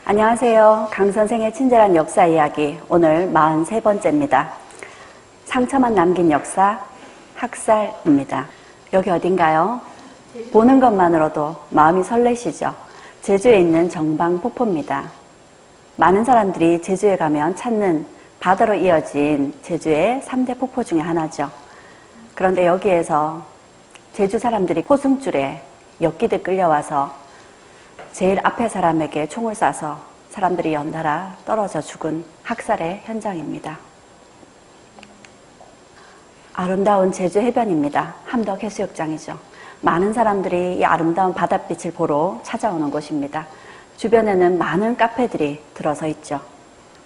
안녕하세요. 강 선생의 친절한 역사 이야기 오늘 43번째입니다. 상처만 남긴 역사 학살입니다. 여기 어딘가요? 보는 것만으로도 마음이 설레시죠? 제주에 있는 정방폭포입니다. 많은 사람들이 제주에 가면 찾는 바다로 이어진 제주의 3대 폭포 중에 하나죠. 그런데 여기에서 제주 사람들이 호승줄에 엿기듯 끌려와서 제일 앞에 사람에게 총을 쏴서 사람들이 연달아 떨어져 죽은 학살의 현장입니다. 아름다운 제주 해변입니다. 함덕해수욕장이죠. 많은 사람들이 이 아름다운 바닷빛을 보러 찾아오는 곳입니다. 주변에는 많은 카페들이 들어서 있죠.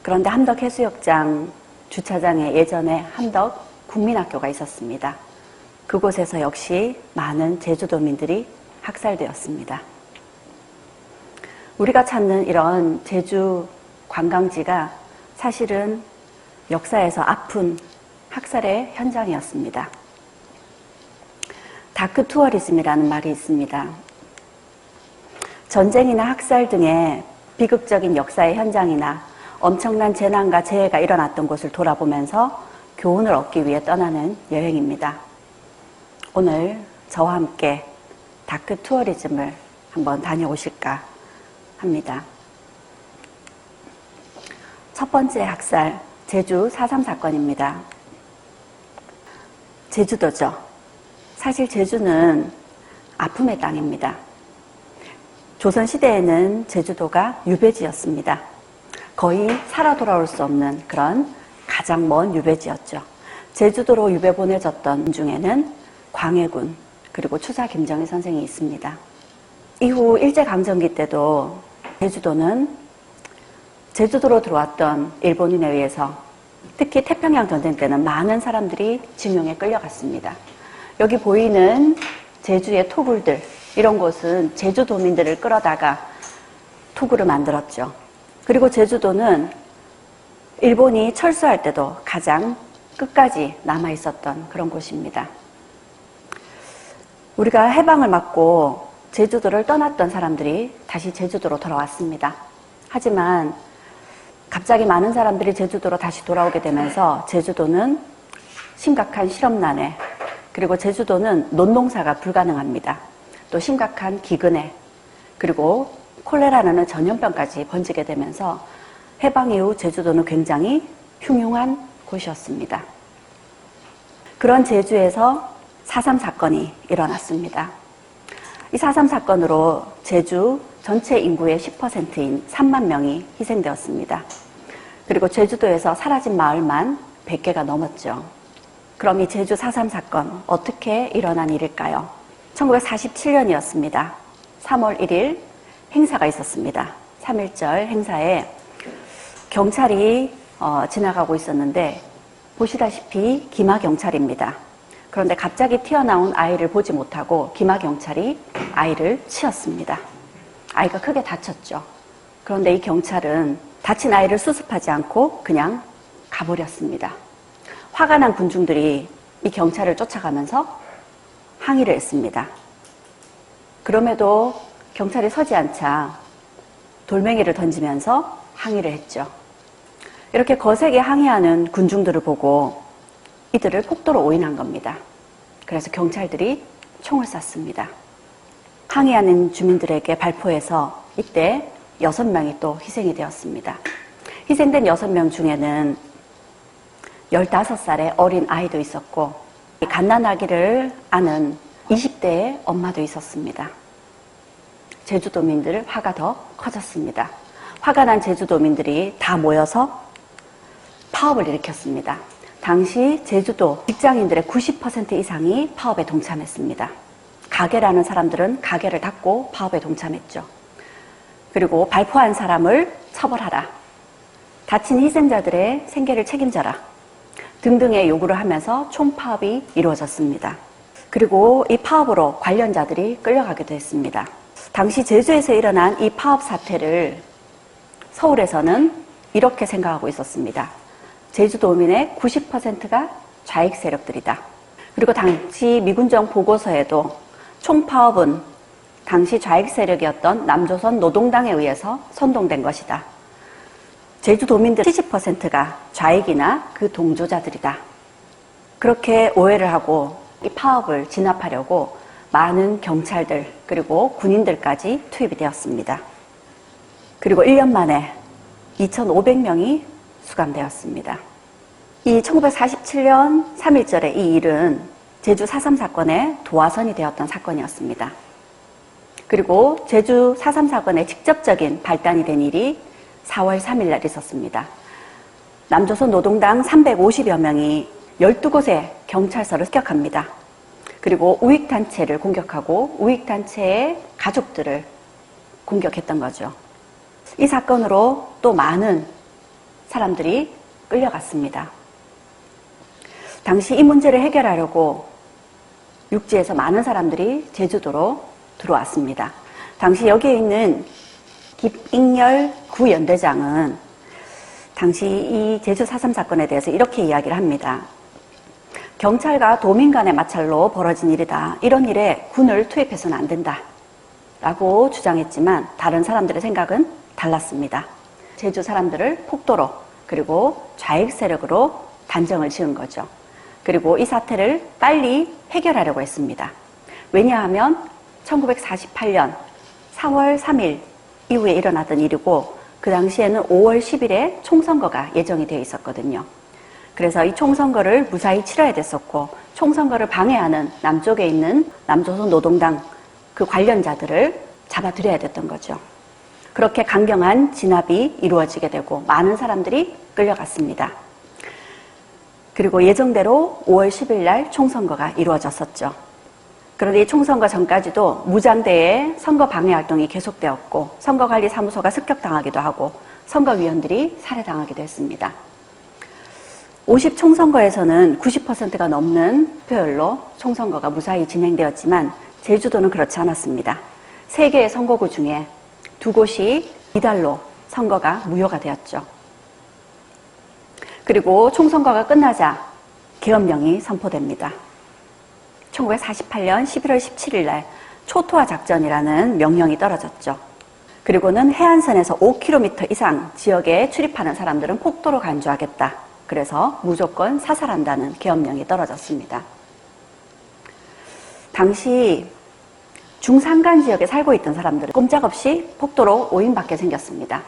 그런데 함덕해수욕장 주차장에 예전에 함덕국민학교가 있었습니다. 그곳에서 역시 많은 제주도민들이 학살되었습니다. 우리가 찾는 이런 제주 관광지가 사실은 역사에서 아픈 학살의 현장이었습니다. 다크 투어리즘이라는 말이 있습니다. 전쟁이나 학살 등의 비극적인 역사의 현장이나 엄청난 재난과 재해가 일어났던 곳을 돌아보면서 교훈을 얻기 위해 떠나는 여행입니다. 오늘 저와 함께 다크 투어리즘을 한번 다녀오실까 합니다. 첫 번째 학살, 제주 4.3 사건입니다. 제주도죠. 사실 제주는 아픔의 땅입니다. 조선시대에는 제주도가 유배지였습니다. 거의 살아 돌아올 수 없는 그런 가장 먼 유배지였죠. 제주도로 유배 보내졌던 중에는 광해군 그리고 추사 김정희 선생이 있습니다. 이후 일제강점기 때도 제주도는 제주도로 들어왔던 일본인에 의해서 특히 태평양 전쟁 때는 많은 사람들이 징용에 끌려갔습니다. 여기 보이는 제주의 토굴들, 이런 곳은 제주도민들을 끌어다가 토굴을 만들었죠. 그리고 제주도는 일본이 철수할 때도 가장 끝까지 남아있었던 그런 곳입니다. 우리가 해방을 맞고 제주도를 떠났던 사람들이 다시 제주도로 돌아왔습니다. 하지만 갑자기 많은 사람들이 제주도로 다시 돌아오게 되면서 제주도는 심각한 실업난에, 그리고 제주도는 논농사가 불가능합니다. 또 심각한 기근에, 그리고 콜레라라는 전염병까지 번지게 되면서 해방 이후 제주도는 굉장히 흉흉한 곳이었습니다. 그런 제주에서 4.3 사건이 일어났습니다. 이 4.3 사건으로 제주 전체 인구의 10%인 3만 명이 희생되었습니다. 그리고 제주도에서 사라진 마을만 100개가 넘었죠. 그럼 이 제주 4.3 사건 어떻게 일어난 일일까요? 1947년이었습니다. 3월 1일 행사가 있었습니다. 3.1절 행사에 경찰이 지나가고 있었는데 보시다시피 기마경찰입니다. 그런데 갑자기 튀어나온 아이를 보지 못하고 기마경찰이 아이를 치었습니다. 아이가 크게 다쳤죠. 그런데 이 경찰은 다친 아이를 수습하지 않고 그냥 가버렸습니다. 화가 난 군중들이 이 경찰을 쫓아가면서 항의를 했습니다. 그럼에도 경찰이 서지 않자 돌멩이를 던지면서 항의를 했죠. 이렇게 거세게 항의하는 군중들을 보고 이들을 폭도로 오인한 겁니다. 그래서 경찰들이 총을 쐈습니다. 항의하는 주민들에게 발포해서 이때 6명이 또 희생이 되었습니다. 희생된 6명 중에는 15살의 어린 아이도 있었고 갓난아기를 아는 20대의 엄마도 있었습니다. 제주도민들 화가 더 커졌습니다. 화가 난 제주도민들이 다 모여서 파업을 일으켰습니다. 당시 제주도 직장인들의 90% 이상이 파업에 동참했습니다. 가게라는 사람들은 가게를 닫고 파업에 동참했죠. 그리고 발포한 사람을 처벌하라. 다친 희생자들의 생계를 책임져라. 등등의 요구를 하면서 총파업이 이루어졌습니다. 그리고 이 파업으로 관련자들이 끌려가기도 했습니다. 당시 제주에서 일어난 이 파업 사태를 서울에서는 이렇게 생각하고 있었습니다. 제주도민의 90%가 좌익 세력들이다. 그리고 당시 미군정 보고서에도 총파업은 당시 좌익 세력이었던 남조선 노동당에 의해서 선동된 것이다. 제주도민들 70%가 좌익이나 그 동조자들이다. 그렇게 오해를 하고 이 파업을 진압하려고 많은 경찰들 그리고 군인들까지 투입이 되었습니다. 그리고 1년 만에 2,500명이 수감되었습니다. 이 1947년 3.1절의 이 일은 제주 4.3 사건의 도화선이 되었던 사건이었습니다. 그리고 제주 4.3 사건의 직접적인 발단이 된 일이 4월 3일 날 있었습니다. 남조선 노동당 350여 명이 12곳의 경찰서를 습격합니다. 그리고 우익단체를 공격하고 우익단체의 가족들을 공격했던 거죠. 이 사건으로 또 많은 사람들이 끌려갔습니다. 당시 이 문제를 해결하려고 육지에서 많은 사람들이 제주도로 들어왔습니다. 당시 여기에 있는 김익렬 구연대장은 당시 이 제주 4.3 사건에 대해서 이렇게 이야기를 합니다. 경찰과 도민 간의 마찰로 벌어진 일이다. 이런 일에 군을 투입해서는 안 된다. 라고 주장했지만 다른 사람들의 생각은 달랐습니다. 제주 사람들을 폭도로 그리고 좌익 세력으로 단정을 지은 거죠. 그리고 이 사태를 빨리 해결하려고 했습니다. 왜냐하면 1948년 4월 3일 이후에 일어났던 일이고 그 당시에는 5월 10일에 총선거가 예정이 되어 있었거든요. 그래서 이 총선거를 무사히 치러야 됐었고 총선거를 방해하는 남쪽에 있는 남조선 노동당 그 관련자들을 잡아들여야 됐던 거죠. 그렇게 강경한 진압이 이루어지게 되고 많은 사람들이 끌려갔습니다. 그리고 예정대로 5월 10일 날 총선거가 이루어졌었죠. 그런데 이 총선거 전까지도 무장대의 선거 방해 활동이 계속되었고 선거관리사무소가 습격당하기도 하고 선거위원들이 살해당하기도 했습니다. 50 총선거에서는 90%가 넘는 투표율로 총선거가 무사히 진행되었지만 제주도는 그렇지 않았습니다. 3개의 선거구 중에 2곳이 이달로 선거가 무효가 되었죠. 그리고 총선거가 끝나자 계엄령이 선포됩니다. 1948년 11월 17일 날 초토화 작전이라는 명령이 떨어졌죠. 그리고는 해안선에서 5km 이상 지역에 출입하는 사람들은 폭도로 간주하겠다. 그래서 무조건 사살한다는 계엄령이 떨어졌습니다. 당시 중산간 지역에 살고 있던 사람들은 꼼짝없이 폭도로 오인받게 생겼습니다.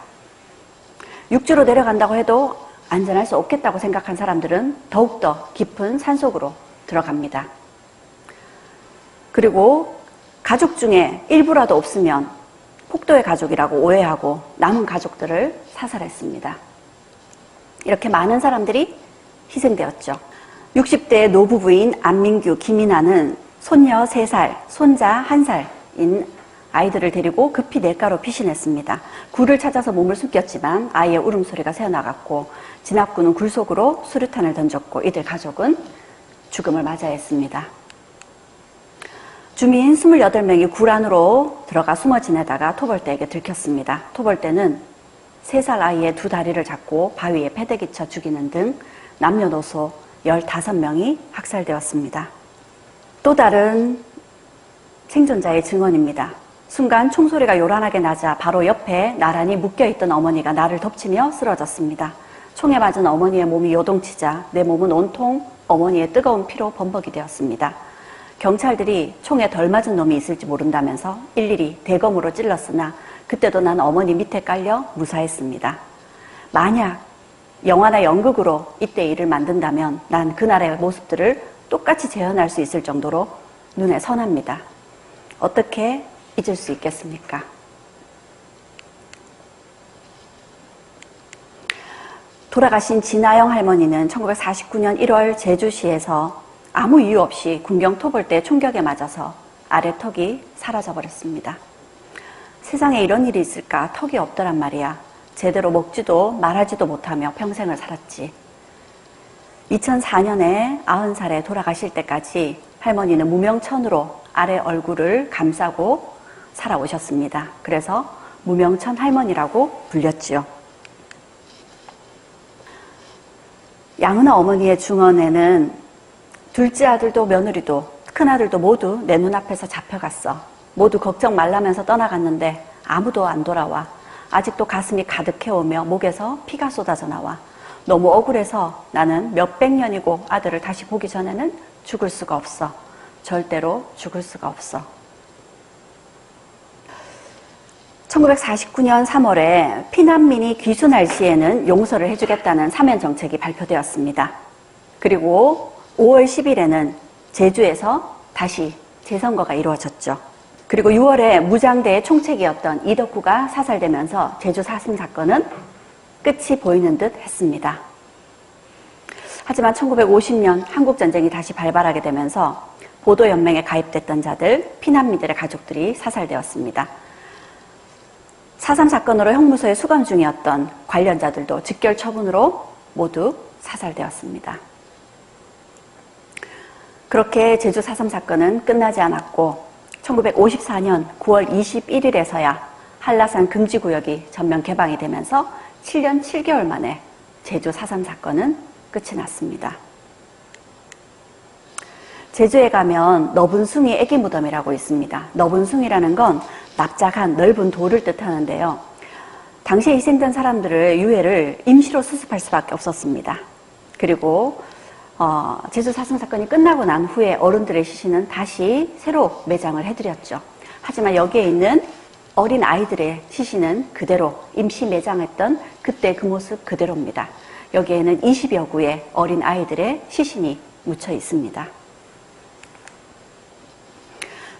육지로 내려간다고 해도 안전할 수 없겠다고 생각한 사람들은 더욱더 깊은 산속으로 들어갑니다. 그리고 가족 중에 일부라도 없으면 폭도의 가족이라고 오해하고 남은 가족들을 사살했습니다. 이렇게 많은 사람들이 희생되었죠. 60대 노부부인 안민규, 김이나는 손녀 3살, 손자 1살인 아이들을 데리고 급히 냇가로 피신했습니다. 굴을 찾아서 몸을 숨겼지만 아이의 울음소리가 새어나갔고 진압군은 굴 속으로 수류탄을 던졌고 이들 가족은 죽음을 맞아야 했습니다. 주민 28명이 굴 안으로 들어가 숨어 지내다가 토벌대에게 들켰습니다. 토벌대는 3살 아이의 2 다리를 잡고 바위에 패대기 쳐 죽이는 등 남녀노소 15명이 학살되었습니다. 또 다른 생존자의 증언입니다. 순간 총소리가 요란하게 나자 바로 옆에 나란히 묶여있던 어머니가 나를 덮치며 쓰러졌습니다. 총에 맞은 어머니의 몸이 요동치자 내 몸은 온통 어머니의 뜨거운 피로 범벅이 되었습니다. 경찰들이 총에 덜 맞은 놈이 있을지 모른다면서 일일이 대검으로 찔렀으나 그때도 난 어머니 밑에 깔려 무사했습니다. 만약 영화나 연극으로 이때 일을 만든다면 난 그날의 모습들을 똑같이 재현할 수 있을 정도로 눈에 선합니다. 어떻게 잊을 수 있겠습니까? 돌아가신 진아영 할머니는 1949년 1월 제주시에서 아무 이유 없이 군경 토벌대 총격에 맞아서 아래 턱이 사라져버렸습니다. 세상에 이런 일이 있을까? 턱이 없더란 말이야. 제대로 먹지도 말하지도 못하며 평생을 살았지. 2004년에 90살에 돌아가실 때까지 할머니는 무명천으로 아래 얼굴을 감싸고 살아오셨습니다. 그래서 무명천 할머니라고 불렸지요. 양은아 어머니의 중언에는 둘째 아들도 며느리도 큰아들도 모두 내 눈앞에서 잡혀갔어. 모두 걱정 말라면서 떠나갔는데 아무도 안 돌아와. 아직도 가슴이 가득해오며 목에서 피가 쏟아져 나와. 너무 억울해서 나는 몇백 년이고 아들을 다시 보기 전에는 죽을 수가 없어. 절대로 죽을 수가 없어. 1949년 3월에 피난민이 귀순할 시에는 용서를 해주겠다는 사면정책이 발표되었습니다. 그리고 5월 10일에는 제주에서 다시 재선거가 이루어졌죠. 그리고 6월에 무장대의 총책이었던 이덕구가 사살되면서 제주 사슴 사건은 끝이 보이는 듯 했습니다. 하지만 1950년 한국전쟁이 다시 발발하게 되면서 보도연맹에 가입됐던 자들, 피난민들의 가족들이 사살되었습니다. 4.3 사건으로 형무소에 수감 중이었던 관련자들도 직결 처분으로 모두 사살되었습니다. 그렇게 제주 4.3 사건은 끝나지 않았고 1954년 9월 21일에서야 한라산 금지구역이 전면 개방이 되면서 7년 7개월 만에 제주 4.3 사건은 끝이 났습니다. 제주에 가면 너분숭이 애기 무덤이라고 있습니다. 너분숭이라는 건 납작한 넓은 돌을 뜻하는데요. 당시에 희생된 사람들의 유해를 임시로 수습할 수밖에 없었습니다. 그리고 제주 4.3 사건이 끝나고 난 후에 어른들의 시신은 다시 새로 매장을 해드렸죠. 하지만 여기에 있는 어린 아이들의 시신은 그대로 임시 매장했던 그때 그 모습 그대로입니다. 여기에는 20여 구의 어린 아이들의 시신이 묻혀 있습니다.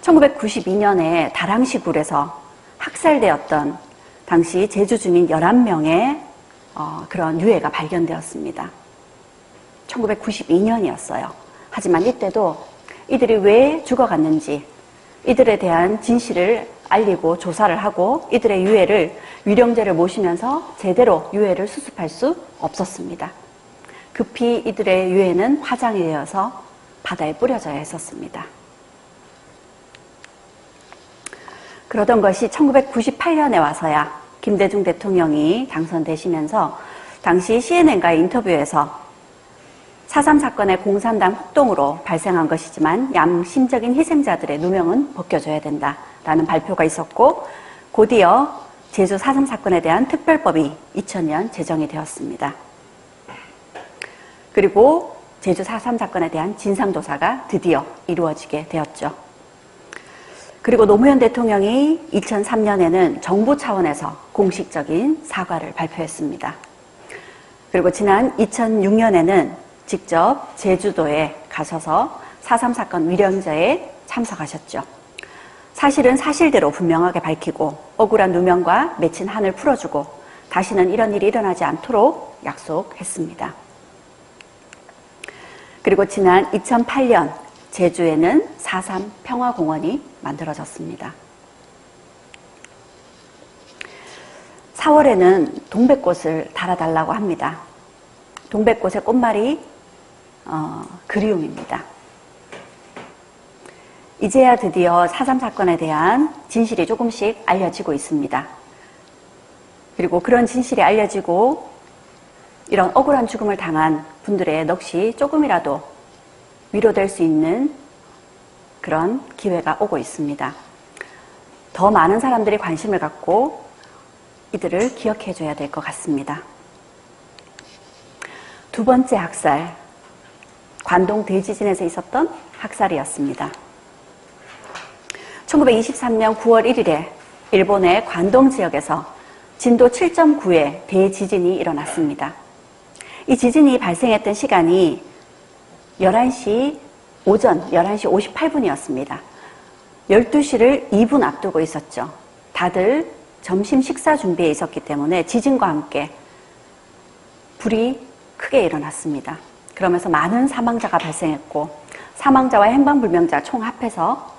1992년에 다랑시 굴에서 학살되었던 당시 제주 주민 11명의 그런 유해가 발견되었습니다. 1992년이었어요. 하지만 이때도 이들이 왜 죽어갔는지 이들에 대한 진실을 알리고 조사를 하고 이들의 유해를 위령제를 모시면서 제대로 유해를 수습할 수 없었습니다. 급히 이들의 유해는 화장이 되어서 바다에 뿌려져야 했었습니다. 그러던 것이 1998년에 와서야 김대중 대통령이 당선되시면서 당시 CNN과의 인터뷰에서 4.3 사건의 공산당 폭동으로 발생한 것이지만 양심적인 희생자들의 누명은 벗겨져야 된다라는 발표가 있었고 곧이어 제주 4.3 사건에 대한 특별법이 2000년 제정이 되었습니다. 그리고 제주 4.3 사건에 대한 진상조사가 드디어 이루어지게 되었죠. 그리고 노무현 대통령이 2003년에는 정부 차원에서 공식적인 사과를 발표했습니다. 그리고 지난 2006년에는 직접 제주도에 가셔서 4.3 사건 위령제에 참석하셨죠. 사실은 사실대로 분명하게 밝히고 억울한 누명과 맺힌 한을 풀어주고 다시는 이런 일이 일어나지 않도록 약속했습니다. 그리고 지난 2008년 제주에는 4.3 평화공원이 만들어졌습니다. 4월에는 동백꽃을 달아달라고 합니다. 동백꽃의 꽃말이 그리움입니다. 이제야 드디어 4.3 사건에 대한 진실이 조금씩 알려지고 있습니다. 그리고 그런 진실이 알려지고 이런 억울한 죽음을 당한 분들의 넋이 조금이라도 위로될 수 있는 그런 기회가 오고 있습니다. 더 많은 사람들이 관심을 갖고 이들을 기억해 줘야 될 것 같습니다. 두 번째 학살, 관동 대지진에서 있었던 학살이었습니다. 1923년 9월 1일에 일본의 관동 지역에서 진도 7.9의 대지진이 일어났습니다. 이 지진이 발생했던 시간이 오전 11시 58분이었습니다. 12시를 2분 앞두고 있었죠. 다들 점심 식사 준비에 있었기 때문에 지진과 함께 불이 크게 일어났습니다. 그러면서 많은 사망자가 발생했고 사망자와 행방불명자 총 합해서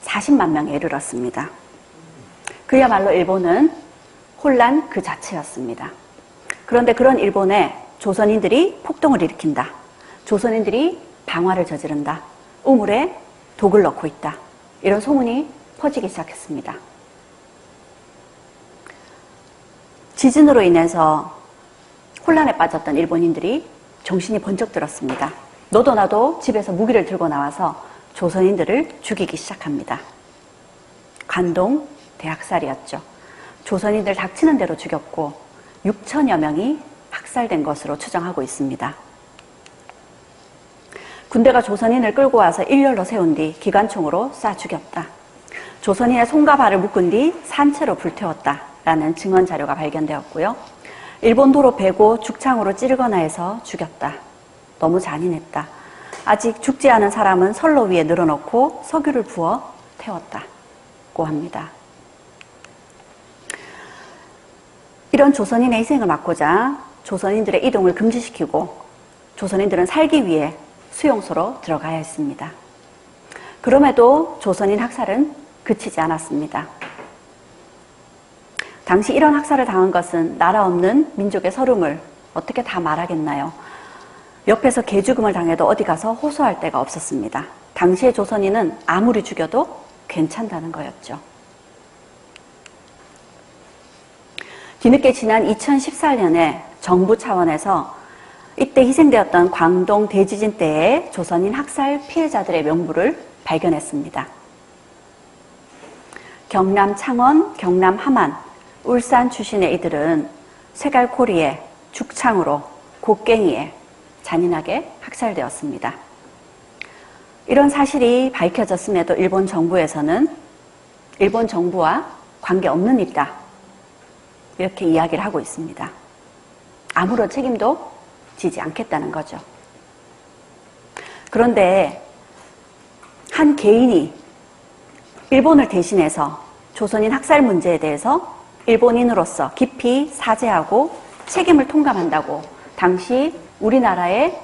40만 명에 이르렀습니다. 그야말로 일본은 혼란 그 자체였습니다. 그런데 그런 일본에 조선인들이 폭동을 일으킨다. 조선인들이 방화를 저지른다. 우물에 독을 넣고 있다. 이런 소문이 퍼지기 시작했습니다. 지진으로 인해서 혼란에 빠졌던 일본인들이 정신이 번쩍 들었습니다. 너도 나도 집에서 무기를 들고 나와서 조선인들을 죽이기 시작합니다. 관동 대학살이었죠. 조선인들 닥치는 대로 죽였고 6천여 명이 학살된 것으로 추정하고 있습니다. 군대가 조선인을 끌고 와서 일렬로 세운 뒤 기관총으로 쏴 죽였다. 조선인의 손과 발을 묶은 뒤 산채로 불태웠다라는 증언 자료가 발견되었고요. 일본 도로 베고 죽창으로 찌르거나 해서 죽였다. 너무 잔인했다. 아직 죽지 않은 사람은 선로 위에 늘어놓고 석유를 부어 태웠다고 합니다. 이런 조선인의 희생을 막고자 조선인들의 이동을 금지시키고 조선인들은 살기 위해 수용소로 들어가야 했습니다. 그럼에도 조선인 학살은 그치지 않았습니다. 당시 이런 학살을 당한 것은 나라 없는 민족의 서름을 어떻게 다 말하겠나요? 옆에서 개죽음을 당해도 어디 가서 호소할 데가 없었습니다. 당시의 조선인은 아무리 죽여도 괜찮다는 거였죠. 뒤늦게 지난 2014년에 정부 차원에서 이때 희생되었던 광동 대지진 때의 조선인 학살 피해자들의 명부를 발견했습니다. 경남 창원, 경남 함안, 울산 출신의 이들은 쇠갈코리에, 죽창으로, 곡괭이에 잔인하게 학살되었습니다. 이런 사실이 밝혀졌음에도 일본 정부에서는 일본 정부와 관계없는 일이다, 이렇게 이야기를 하고 있습니다. 아무런 책임도 지지 않겠다는 거죠. 그런데 한 개인이 일본을 대신해서 조선인 학살 문제에 대해서 일본인으로서 깊이 사죄하고 책임을 통감한다고 당시 우리나라의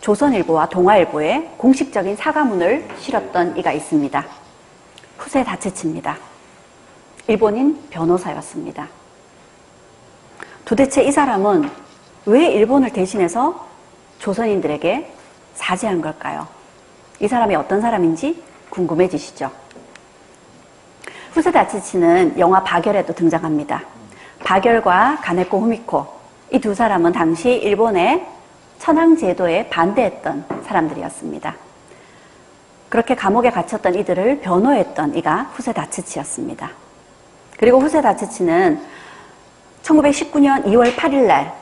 조선일보와 동아일보에 공식적인 사과문을 실었던 이가 있습니다. 후세 다츠치입니다. 일본인 변호사였습니다. 도대체 이 사람은 왜 일본을 대신해서 조선인들에게 사죄한 걸까요? 이 사람이 어떤 사람인지 궁금해지시죠? 후세 다츠치는 영화 바결에도 등장합니다. 바결과 가네코 후미코, 이 두 사람은 당시 일본의 천황제도에 반대했던 사람들이었습니다. 그렇게 감옥에 갇혔던 이들을 변호했던 이가 후세 다츠치였습니다. 그리고 후세 다츠치는 1919년 2월 8일 날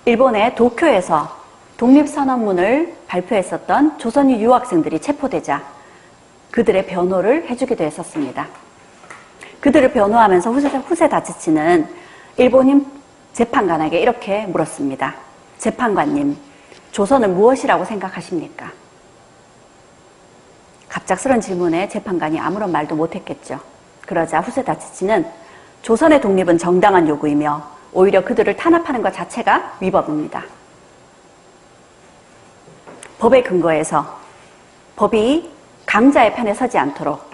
일본의 도쿄에서 독립선언문을 발표했었던 조선인 유학생들이 체포되자 그들의 변호를 해주기도 했었습니다. 그들을 변호하면서 후세 다츠치는 일본인 재판관에게 이렇게 물었습니다. 재판관님, 조선을 무엇이라고 생각하십니까? 갑작스런 질문에 재판관이 아무런 말도 못했겠죠. 그러자 후세 다츠치는 조선의 독립은 정당한 요구이며 오히려 그들을 탄압하는 것 자체가 위법입니다. 법에 근거해서 법이 강자의 편에 서지 않도록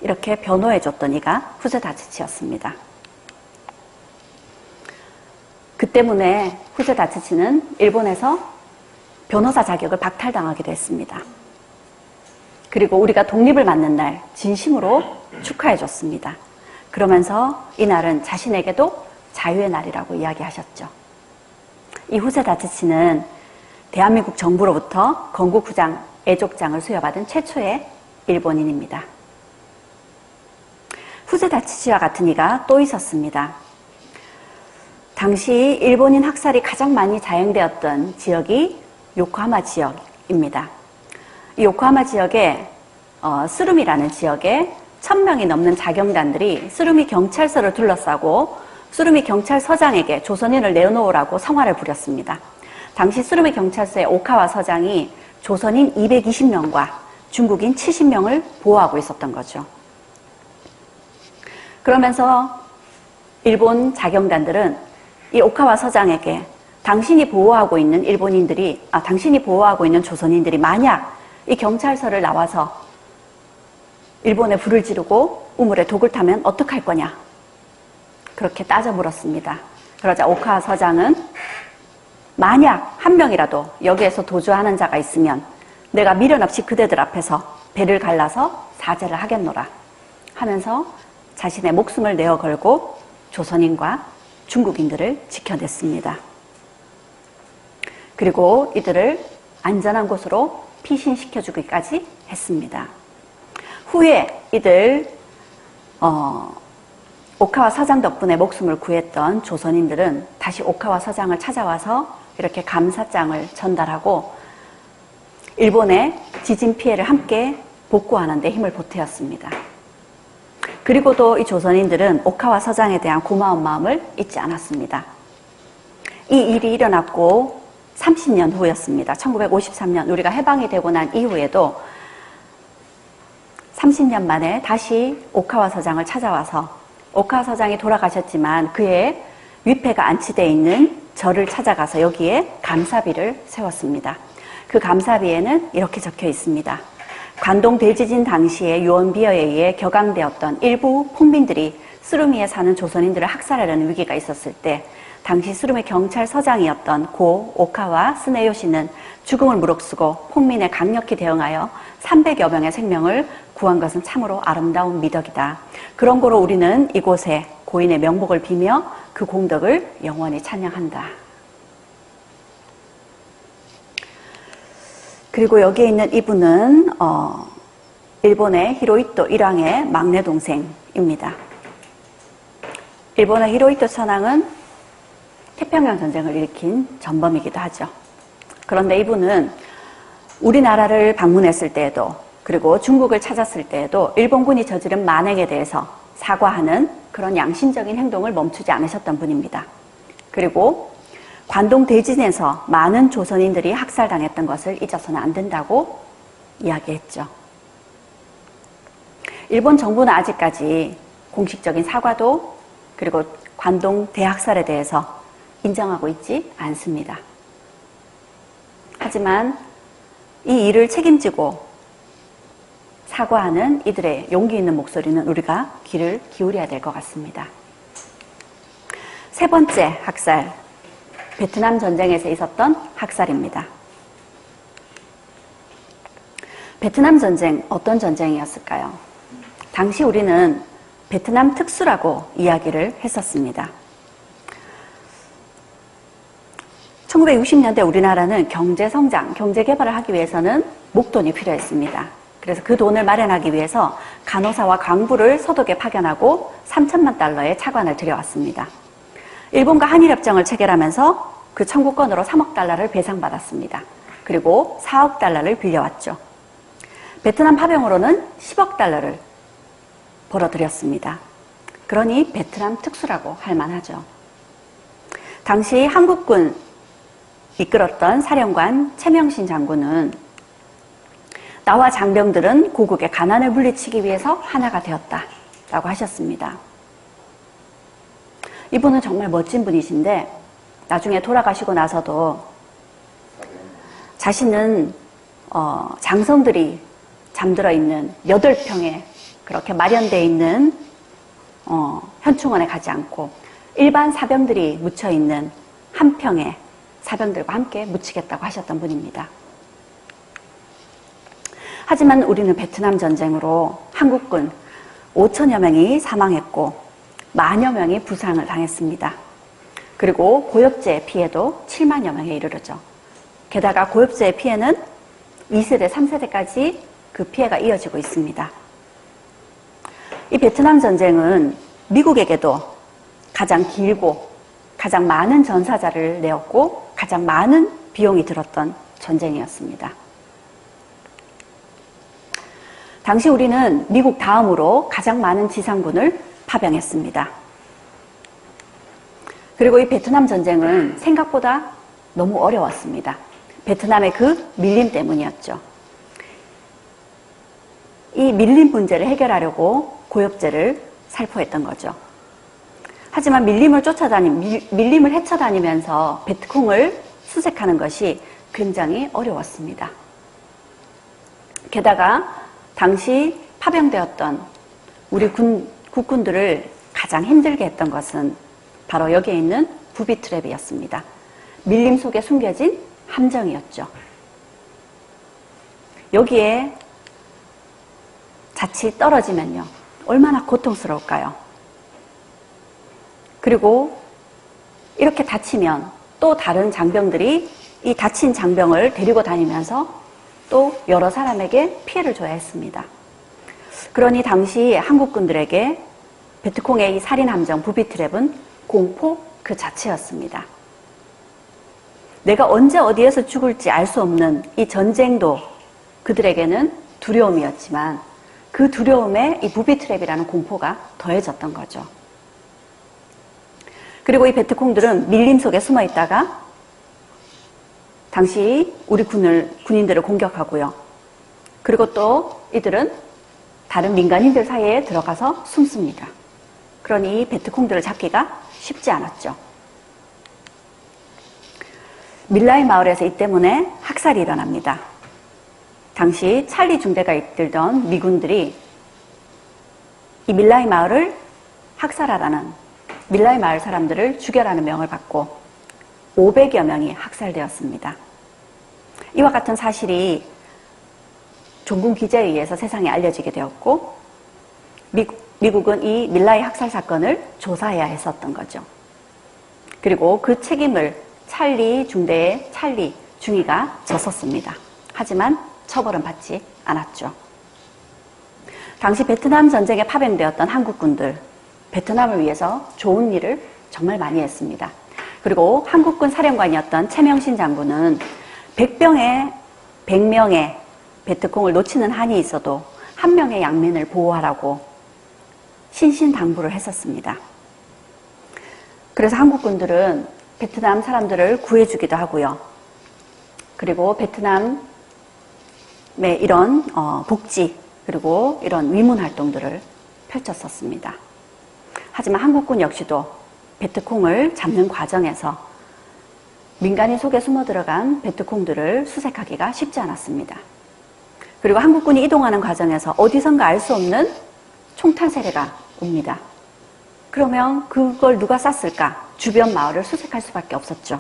이렇게 변호해줬던 이가 후세 다츠치였습니다. 그 때문에 후세 다츠치는 일본에서 변호사 자격을 박탈당하기도 했습니다. 그리고 우리가 독립을 맞는 날 진심으로 축하해줬습니다. 그러면서 이날은 자신에게도 자유의 날이라고 이야기하셨죠. 이 후세 다츠치는 대한민국 정부로부터 건국후장 애족장을 수여받은 최초의 일본인입니다. 후세 다츠치와 같은 이가 또 있었습니다. 당시 일본인 학살이 가장 많이 자행되었던 지역이 요코하마 지역입니다. 이 요코하마 지역에 스루미라는 지역에 1000명이 넘는 자경단들이 스루미 경찰서를 둘러싸고 스루미 경찰서장에게 조선인을 내어놓으라고 성화를 부렸습니다. 당시 스루미 경찰서의 오카와 서장이 조선인 220명과 중국인 70명을 보호하고 있었던 거죠. 그러면서 일본 자경단들은 이 오카와 서장에게 당신이 보호하고 있는 당신이 보호하고 있는 조선인들이 만약 이 경찰서를 나와서 일본에 불을 지르고 우물에 독을 타면 어떡할 거냐? 그렇게 따져 물었습니다. 그러자 오카와 서장은 만약 한 명이라도 여기에서 도주하는 자가 있으면 내가 미련 없이 그대들 앞에서 배를 갈라서 사죄를 하겠노라 하면서 자신의 목숨을 내어 걸고 조선인과 중국인들을 지켜냈습니다. 그리고 이들을 안전한 곳으로 피신시켜주기까지 했습니다. 후에 이들 오카와 서장 덕분에 목숨을 구했던 조선인들은 다시 오카와 서장을 찾아와서 이렇게 감사장을 전달하고 일본의 지진 피해를 함께 복구하는 데 힘을 보태었습니다. 그리고도 이 조선인들은 오카와 서장에 대한 고마운 마음을 잊지 않았습니다. 이 일이 일어났고 30년 후였습니다. 1953년 우리가 해방이 되고 난 이후에도 30년 만에 다시 오카와 서장을 찾아와서 오카와 서장이 돌아가셨지만 그의 위패가 안치되어 있는 절을 찾아가서 여기에 감사비를 세웠습니다. 그 감사비에는 이렇게 적혀 있습니다. 관동 대지진 당시에 유언비어에 의해 격앙되었던 일부 폭민들이 스루미에 사는 조선인들을 학살하려는 위기가 있었을 때 당시 스루미 경찰서장이었던 고 오카와 스네요시는 죽음을 무릅쓰고 폭민에 강력히 대응하여 300여 명의 생명을 구한 것은 참으로 아름다운 미덕이다. 그런 거로 우리는 이곳에 고인의 명복을 비며 그 공덕을 영원히 찬양한다. 그리고 여기에 있는 이분은 일본의 히로히토 일왕의 막내 동생입니다. 일본의 히로히토 천황은 태평양 전쟁을 일으킨 전범이기도 하죠. 그런데 이분은 우리나라를 방문했을 때에도 그리고 중국을 찾았을 때에도 일본군이 저지른 만행에 대해서 사과하는 그런 양심적인 행동을 멈추지 않으셨던 분입니다. 그리고 관동 대진에서 많은 조선인들이 학살당했던 것을 잊어서는 안 된다고 이야기했죠. 일본 정부는 아직까지 공식적인 사과도 그리고 관동 대학살에 대해서 인정하고 있지 않습니다. 하지만 이 일을 책임지고 사과하는 이들의 용기 있는 목소리는 우리가 귀를 기울여야 될 것 같습니다. 세 번째 학살, 베트남 전쟁에서 있었던 학살입니다. 베트남 전쟁, 어떤 전쟁이었을까요? 당시 우리는 베트남 특수라고 이야기를 했었습니다. 1960년대 우리나라는 경제성장, 경제개발을 하기 위해서는 목돈이 필요했습니다. 그래서 그 돈을 마련하기 위해서 간호사와 강부를 서독에 파견하고 3천만 달러의 차관을 들여왔습니다. 일본과 한일협정을 체결하면서 그 청구권으로 3억 달러를 배상받았습니다. 그리고 4억 달러를 빌려왔죠. 베트남 파병으로는 10억 달러를 벌어들였습니다. 그러니 베트남 특수라고 할 만하죠. 당시 한국군 이끌었던 사령관 최명신 장군은 나와 장병들은 고국의 가난을 물리치기 위해서 하나가 되었다라고 하셨습니다. 이분은 정말 멋진 분이신데 나중에 돌아가시고 나서도 자신은 장성들이 잠들어 있는 8평에 그렇게 마련되어 있는 현충원에 가지 않고 일반 사병들이 묻혀 있는 한 평에 사병들과 함께 묻히겠다고 하셨던 분입니다. 하지만 우리는 베트남 전쟁으로 한국군 5천여 명이 사망했고 만여 명이 부상을 당했습니다. 그리고 고엽제 피해도 7만여 명에 이르르죠. 게다가 고엽제의 피해는 2세대, 3세대까지 그 피해가 이어지고 있습니다. 이 베트남 전쟁은 미국에게도 가장 길고 가장 많은 전사자를 내었고 가장 많은 비용이 들었던 전쟁이었습니다. 당시 우리는 미국 다음으로 가장 많은 지상군을 파병했습니다. 그리고 이 베트남 전쟁은 생각보다 너무 어려웠습니다. 베트남의 그 밀림 때문이었죠. 이 밀림 문제를 해결하려고 고엽제를 살포했던 거죠. 하지만 밀림을 헤쳐다니면서 베트콩을 수색하는 것이 굉장히 어려웠습니다. 게다가 당시 파병되었던 우리 국군들을 가장 힘들게 했던 것은 바로 여기에 있는 부비 트랩이었습니다. 밀림 속에 숨겨진 함정이었죠. 여기에 자칫 떨어지면요, 얼마나 고통스러울까요? 그리고 이렇게 다치면 또 다른 장병들이 이 다친 장병을 데리고 다니면서 또 여러 사람에게 피해를 줘야 했습니다. 그러니 당시 한국군들에게 베트콩의 이 살인함정 부비트랩은 공포 그 자체였습니다. 내가 언제 어디에서 죽을지 알 수 없는 이 전쟁도 그들에게는 두려움이었지만 그 두려움에 이 부비트랩이라는 공포가 더해졌던 거죠. 그리고 이 베트콩들은 밀림 속에 숨어 있다가 당시 우리 군인들을 공격하고요. 그리고 또 이들은 다른 민간인들 사이에 들어가서 숨습니다. 그러니 베트콩들을 잡기가 쉽지 않았죠. 밀라이 마을에서 이 때문에 학살이 일어납니다. 당시 찰리 중대가 이끌던 미군들이 이 밀라이 마을을 학살하라는, 밀라이 마을 사람들을 죽여라는 명을 받고 500여 명이 학살되었습니다. 이와 같은 사실이 종군 기자에 의해서 세상에 알려지게 되었고 미국은 이 밀라이 학살 사건을 조사해야 했었던 거죠. 그리고 그 책임을 찰리 중대의 찰리 중위가 졌었습니다. 하지만 처벌은 받지 않았죠. 당시 베트남 전쟁에 파병되었던 한국군들, 베트남을 위해서 좋은 일을 정말 많이 했습니다. 그리고 한국군 사령관이었던 최명신 장군은 100명의 베트콩을 놓치는 한이 있어도 한 명의 양민을 보호하라고 신신당부를 했었습니다. 그래서 한국군들은 베트남 사람들을 구해주기도 하고요. 그리고 베트남의 이런 복지 그리고 이런 위문 활동들을 펼쳤었습니다. 하지만 한국군 역시도 베트콩을 잡는 과정에서 민간인 속에 숨어 들어간 베트콩들을 수색하기가 쉽지 않았습니다. 그리고 한국군이 이동하는 과정에서 어디선가 알 수 없는 총탄 세례가 옵니다. 그러면 그걸 누가 쐈을까? 주변 마을을 수색할 수밖에 없었죠.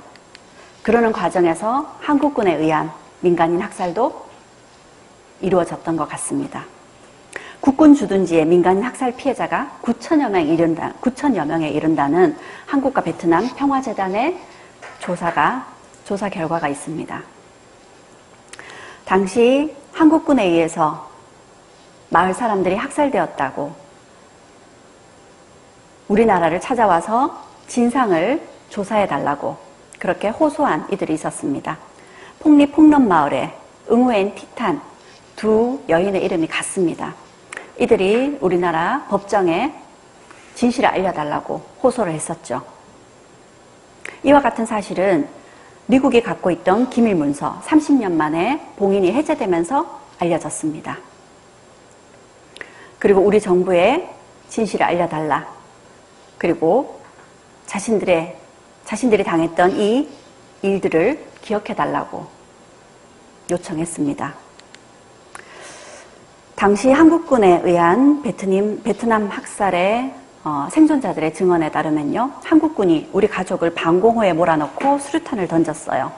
그러는 과정에서 한국군에 의한 민간인 학살도 이루어졌던 것 같습니다. 국군 주둔지의 민간인 학살 피해자가 9천여 명에 이른다는 한국과 베트남 평화재단의 조사 결과가 있습니다. 당시 한국군에 의해서 마을 사람들이 학살되었다고 우리나라를 찾아와서 진상을 조사해달라고 그렇게 호소한 이들이 있었습니다. 폭립폭런마을에 응우엔 티탄 두 여인의 이름이 같습니다. 이들이 우리나라 법정에 진실을 알려달라고 호소를 했었죠. 이와 같은 사실은 미국이 갖고 있던 기밀문서 30년 만에 봉인이 해제되면서 알려졌습니다. 그리고 우리 정부에 진실을 알려달라. 그리고 자신들이 당했던 이 일들을 기억해달라고 요청했습니다. 당시 한국군에 의한 베트남 학살의 생존자들의 증언에 따르면요. 한국군이 우리 가족을 방공호에 몰아넣고 수류탄을 던졌어요.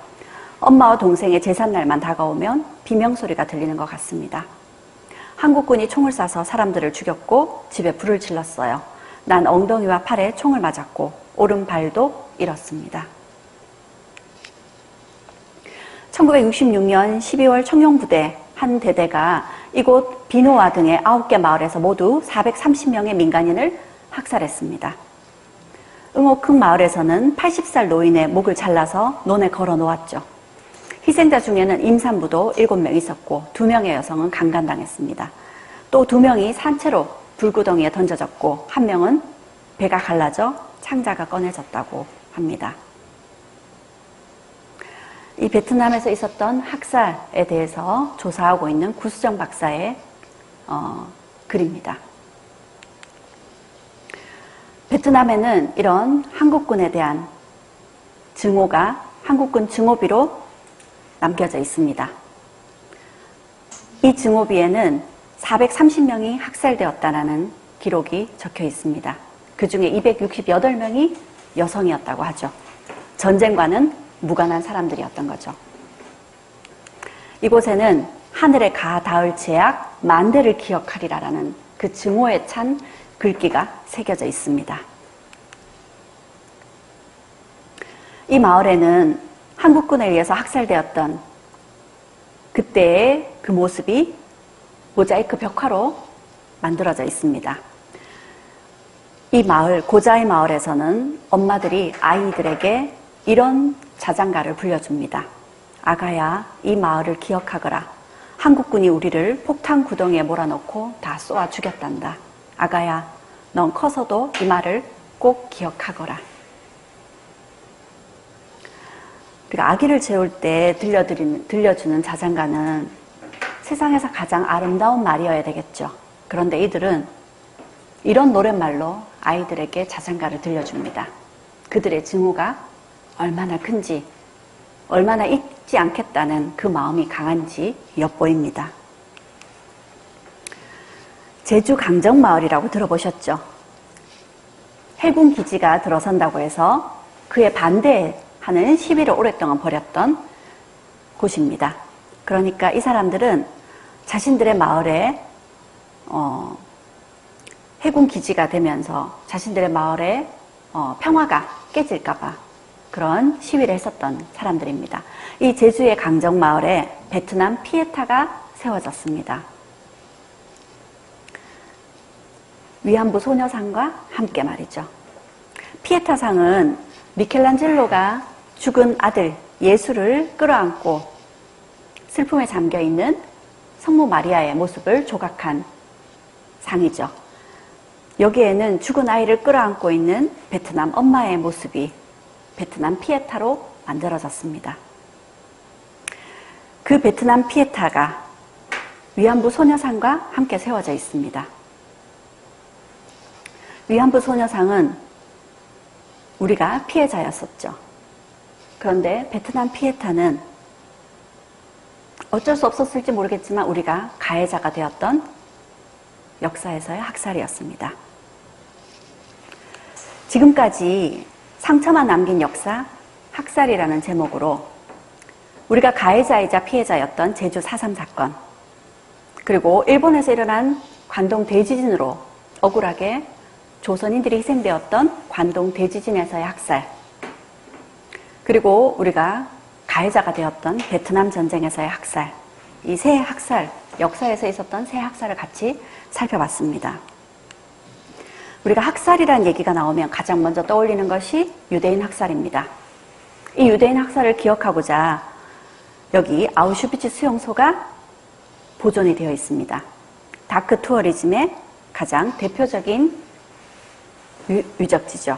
엄마와 동생의 제삿날만 다가오면 비명소리가 들리는 것 같습니다. 한국군이 총을 쏴서 사람들을 죽였고 집에 불을 질렀어요. 난 엉덩이와 팔에 총을 맞았고 오른발도 잃었습니다. 1966년 12월 청룡부대 한 대대가 이곳 비노아 등의 9개 마을에서 모두 430명의 민간인을 학살했습니다. 응호큰 마을에서는 80살 노인의 목을 잘라서 논에 걸어 놓았죠. 희생자 중에는 임산부도 7명 있었고 2명의 여성은 강간당했습니다. 또 2명이 산채로 불구덩이에 던져졌고 1명은 배가 갈라져 창자가 꺼내졌다고 합니다. 이 베트남에서 있었던 학살에 대해서 조사하고 있는 구수정 박사의 글입니다. 베트남에는 이런 한국군에 대한 증오가 한국군 증오비로 남겨져 있습니다. 이 증오비에는 430명이 학살되었다는 기록이 적혀 있습니다. 그 중에 268명이 여성이었다고 하죠. 전쟁과는 무관한 사람들이었던 거죠. 이곳에는 하늘에 가 닿을 제약 만대를 기억하리라라는 그 증오에 찬 글귀가 새겨져 있습니다. 이 마을에는 한국군에 의해서 학살되었던 그때의 그 모습이 모자이크 벽화로 만들어져 있습니다. 이 마을, 고자의 마을에서는 엄마들이 아이들에게 이런 자장가를 불려줍니다. 아가야, 이 마을을 기억하거라. 한국군이 우리를 폭탄 구덩이에 몰아넣고 다 쏘아 죽였단다. 아가야, 넌 커서도 이 말을 꼭 기억하거라. 우리가 아기를 재울 때 들려주는 자장가는 세상에서 가장 아름다운 말이어야 되겠죠. 그런데 이들은 이런 노랫말로 아이들에게 자장가를 들려줍니다. 그들의 증오가 얼마나 큰지, 얼마나 잊지 않겠다는 그 마음이 강한지 엿보입니다. 제주 강정마을이라고 들어보셨죠? 해군 기지가 들어선다고 해서 그에 반대하는 시위를 오랫동안 벌였던 곳입니다. 그러니까 이 사람들은 자신들의 마을에 해군 기지가 되면서 자신들의 마을에 평화가 깨질까봐 그런 시위를 했었던 사람들입니다. 이 제주의 강정마을에 베트남 피에타가 세워졌습니다. 위안부 소녀상과 함께 말이죠. 피에타상은 미켈란젤로가 죽은 아들 예수를 끌어안고 슬픔에 잠겨있는 성모 마리아의 모습을 조각한 상이죠. 여기에는 죽은 아이를 끌어안고 있는 베트남 엄마의 모습이 베트남 피에타로 만들어졌습니다. 그 베트남 피에타가 위안부 소녀상과 함께 세워져 있습니다. 위안부 소녀상은 우리가 피해자였었죠. 그런데 베트남 피에타는 어쩔 수 없었을지 모르겠지만 우리가 가해자가 되었던 역사에서의 학살이었습니다. 지금까지 상처만 남긴 역사, 학살이라는 제목으로 우리가 가해자이자 피해자였던 제주 4.3 사건, 그리고 일본에서 일어난 관동 대지진으로 억울하게 조선인들이 희생되었던 관동 대지진에서의 학살, 그리고 우리가 가해자가 되었던 베트남 전쟁에서의 학살, 이 세 학살, 역사에서 있었던 세 학살을 같이 살펴봤습니다. 우리가 학살이라는 얘기가 나오면 가장 먼저 떠올리는 것이 유대인 학살입니다. 이 유대인 학살을 기억하고자 여기 아우슈비츠 수용소가 보존이 되어 있습니다. 다크 투어리즘의 가장 대표적인 유적지죠.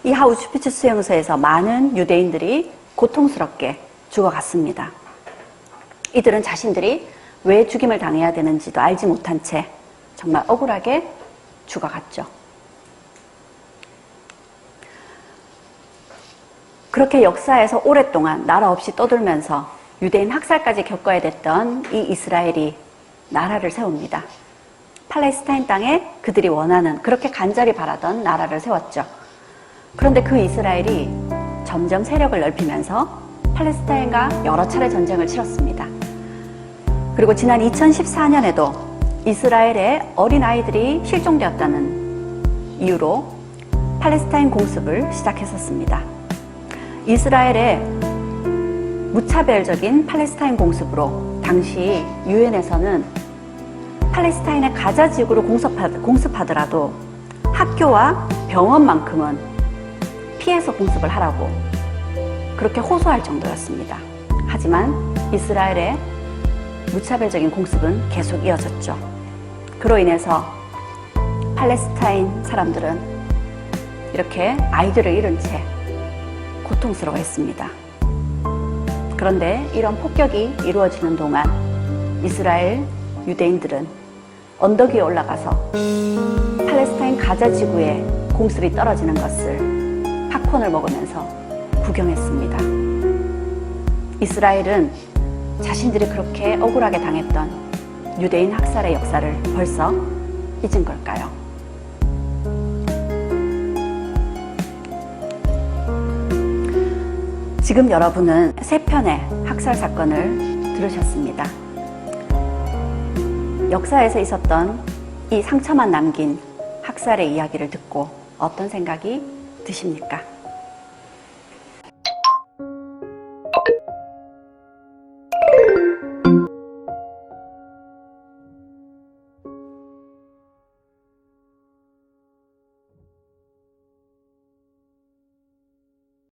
이 아우슈비츠 수용소에서 많은 유대인들이 고통스럽게 죽어갔습니다. 이들은 자신들이 왜 죽임을 당해야 되는지도 알지 못한 채 정말 억울하게 죽어갔죠. 그렇게 역사에서 오랫동안 나라 없이 떠돌면서 유대인 학살까지 겪어야 됐던 이 이스라엘이 나라를 세웁니다. 팔레스타인 땅에 그들이 원하는, 그렇게 간절히 바라던 나라를 세웠죠. 그런데 그 이스라엘이 점점 세력을 넓히면서 팔레스타인과 여러 차례 전쟁을 치렀습니다. 그리고 지난 2014년에도 이스라엘의 어린아이들이 실종되었다는 이유로 팔레스타인 공습을 시작했었습니다. 이스라엘의 무차별적인 팔레스타인 공습으로 당시 유엔에서는 팔레스타인의 가자 지구를 공습하더라도 학교와 병원만큼은 피해서 공습을 하라고 그렇게 호소할 정도였습니다. 하지만 이스라엘의 무차별적인 공습은 계속 이어졌죠. 그로 인해서 팔레스타인 사람들은 이렇게 아이들을 잃은 채 고통스러워했습니다. 그런데 이런 폭격이 이루어지는 동안 이스라엘 유대인들은 언덕 위에 올라가서 팔레스타인 가자 지구에 공습이 떨어지는 것을 팝콘을 먹으면서 구경했습니다. 이스라엘은 자신들이 그렇게 억울하게 당했던 유대인 학살의 역사를 벌써 잊은 걸까요? 지금 여러분은 세 편의 학살 사건을 들으셨습니다. 역사에서 있었던 이 상처만 남긴 학살의 이야기를 듣고 어떤 생각이 드십니까?